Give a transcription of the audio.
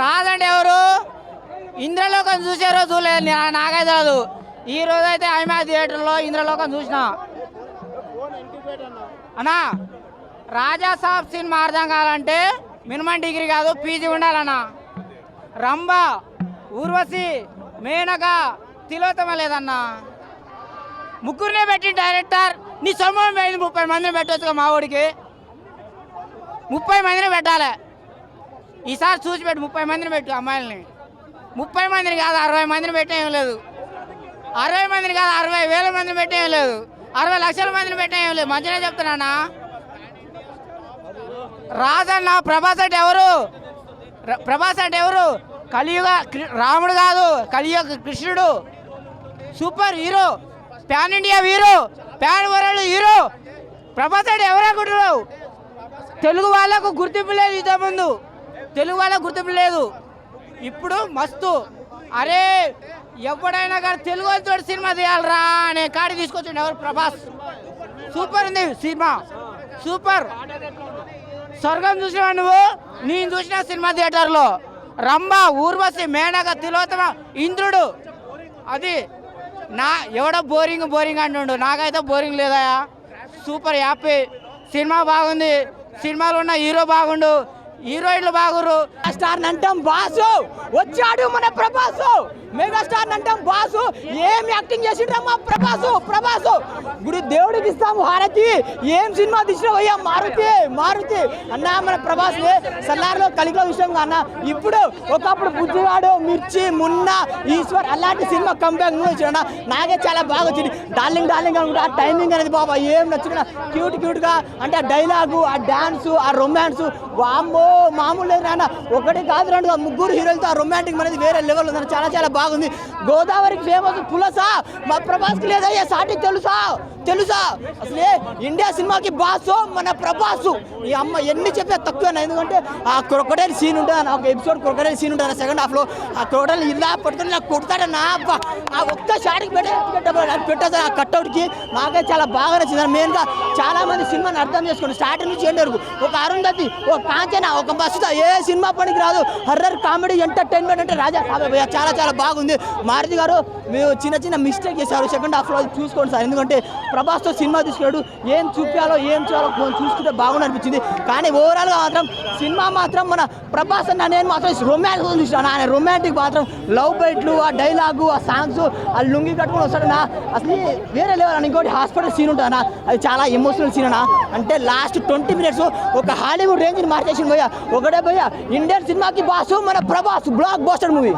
రాదండి ఎవరు ఇంద్రలోకం చూసారో చూడలేదు నాకైతే తెలియదు. ఈ రోజు అయితే ఐమాక్స్ థియేటర్లో ఇంద్రలోకం చూసిన అన్నా. రాజా సాబ్ సినిమా అర్థం కావాలంటే మినిమం డిగ్రీ కాదు పీజీ ఉండాలన్నా. రంభ, ఊర్వశి, మేనక, తిలోత్తమ లేదన్నా. ముగ్గురినే పెట్టి డైరెక్టర్ నీ సొమ్మం 30 మందిని పెట్టవచ్చు. మా ఊడికి 30 మందిని పెట్టాలి. ఈసారి చూసి పెట్టు 30 మందిని పెట్టు. అమ్మాయిలని 30 మందిని కాదు 60 మందిని పెట్టేం లేదు. 60 మందిని కాదు 60,000 మందిని పెట్టేం లేదు. 60 లక్షల మందిని పెట్టేం లేదు. మంచిగా చెప్తున్నా. రాజన్న ప్రభాస్ అంటే ఎవరు? ప్రభాస్ అంటే ఎవరు? కలియుగ రాముడు కాదు, కలియుగ కృష్ణుడు. Super hero, pan India hero, pan world hero. Prabhas అంటే ఎవరనుకుంటున్నావు? తెలుగు వాళ్ళకు గుర్తింపు లేదు. ఇంతకుముందు తెలుగు వాళ్ళకు గుర్తింపు లేదు. ఇప్పుడు మస్తు. అరే ఎవడైనా కానీ తెలుగు వాళ్ళతో సినిమా తీయాలరా అనే కాడి తీసుకొచ్చిండు ఎవరు? ప్రభాస్. సూపర్ ఉంది సినిమా, సూపర్. స్వర్గం చూసినా నువ్వు, నేను చూసిన సినిమా థియేటర్లో. రంభ, ఊర్వశి, మేనక, తిలోత్తమ, ఇంద్రుడు. అది నా ఎవడో బోరింగ్ అంటుండు. నాకైతే బోరింగ్ లేదా. Super happy. సినిమా బాగుంది. సినిమాలో ఉన్న హీరో బాగుండు, హీరోయిన్లు బాగురు. స్టార్ అంటాం బాసు, వచ్చాడు మన ప్రభాసు. మెగాస్టార్ అంటాం బాసు. ఏం యాక్టింగ్ చేసిండ్రమ్మా ప్రభాసు. గుడి దేవుడికి ఇస్తాము హారతి. ఏం సినిమా తీసినావయ్యా మారుతి అన్న. మన ప్రభాస్ సల్లార్లో కలిగిలో విషయం అన్న. ఇప్పుడు ఒకప్పుడు బుజ్జిగాడు, మిర్చి, మున్న, ఈశ్వర్ అలాంటి సినిమా కంబ్యాక్ వచ్చిన నాకే చాలా బాగా వచ్చింది. డార్లింగ్ అనుకుంటా. ఆ టైమింగ్ అనేది బాబా ఏం నచ్చిన. క్యూట్గా అంటే ఆ డైలాగు, ఆ డాన్సు, ఆ రొమాన్స్ వామ్మో మామూలు లేదు నాన్న. ఒకటి కాదు రెండు, ముగ్గురు హీరోలతో ఆ రొమాంటిక్ అనేది వేరే లెవెల్ ఉందని చాలా బాగుంది. గోదావరికి ఫేమస్ పులసా మా ప్రభాస్కి లేదయ్యా సాటి తెలుసా అసలే ఇండియా సినిమాకి బాసు మన ప్రభాసు. ఈ అమ్మ ఎన్ని చెప్పినా తక్కువ. ఎందుకంటే ఆ క్రొకడైల్ సీన్ ఉంటుంది, ఒక ఎపిసోడ్ క్రొకడైల్ సీన్ ఉంటుంది సెకండ్ హాఫ్లో. ఆ క్రొకడైల్ ఇలా పట్టుకుని నాకు కొడతాడన్నా. అబ్బా ఆ ఒక్క షాట్కి పెట్టదు ఆ కట్అవుట్కి. నాకే చాలా బాగా నచ్చింది. మెయిన్గా చాలా మంది సినిమాని అర్థం చేసుకోండి స్టార్టింగ్ నుంచి ఎండ్ వరకు. ఒక అరుంధతి, ఒక కాంచన, ఒక మస్తు ఏ సినిమా పనికి రాదు. హర్రర్ కామెడీ ఎంటర్టైన్మెంట్ అంటే రాజా చాలా బాగుంది. మారుతి గారు మీరు చిన్న మిస్టేక్ చేశారు సెకండ్ హాఫ్లో. చూసుకోండి సార్. ఎందుకంటే ప్రభాస్తో సినిమా తీసుకున్నాడు. ఏం చూపించాలో ఏం చేయాలో చూసుకుంటే బాగుంది అనిపించింది. కానీ ఓవరాల్గా మాత్రం సినిమా మాత్రం మన ప్రభాస్ అన్న నేను మాత్రం రొమాన్స్ చూసాను. ఆయన రొమాంటిక్ మాత్రం లవ్ బైట్లు, ఆ డైలాగు, ఆ సాంగ్స్, ఆ లుంగి కట్టుకుని వస్తాడన్నా. అసలు వేరే లెవెల్ అని. ఇంకోటి హాస్పిటల్ సీన్ ఉంటుంది అన్న, అది చాలా ఎమోషనల్ సీన్ అన్న. అంటే లాస్ట్ 20 మినిట్స్ ఒక హాలీవుడ్ రేంజ్ని మార్చేసింది భయ్యా. ఒకటే భయ్యా ఇండియన్ సినిమాకి బాసు మన ప్రభాస్. Block buster movie.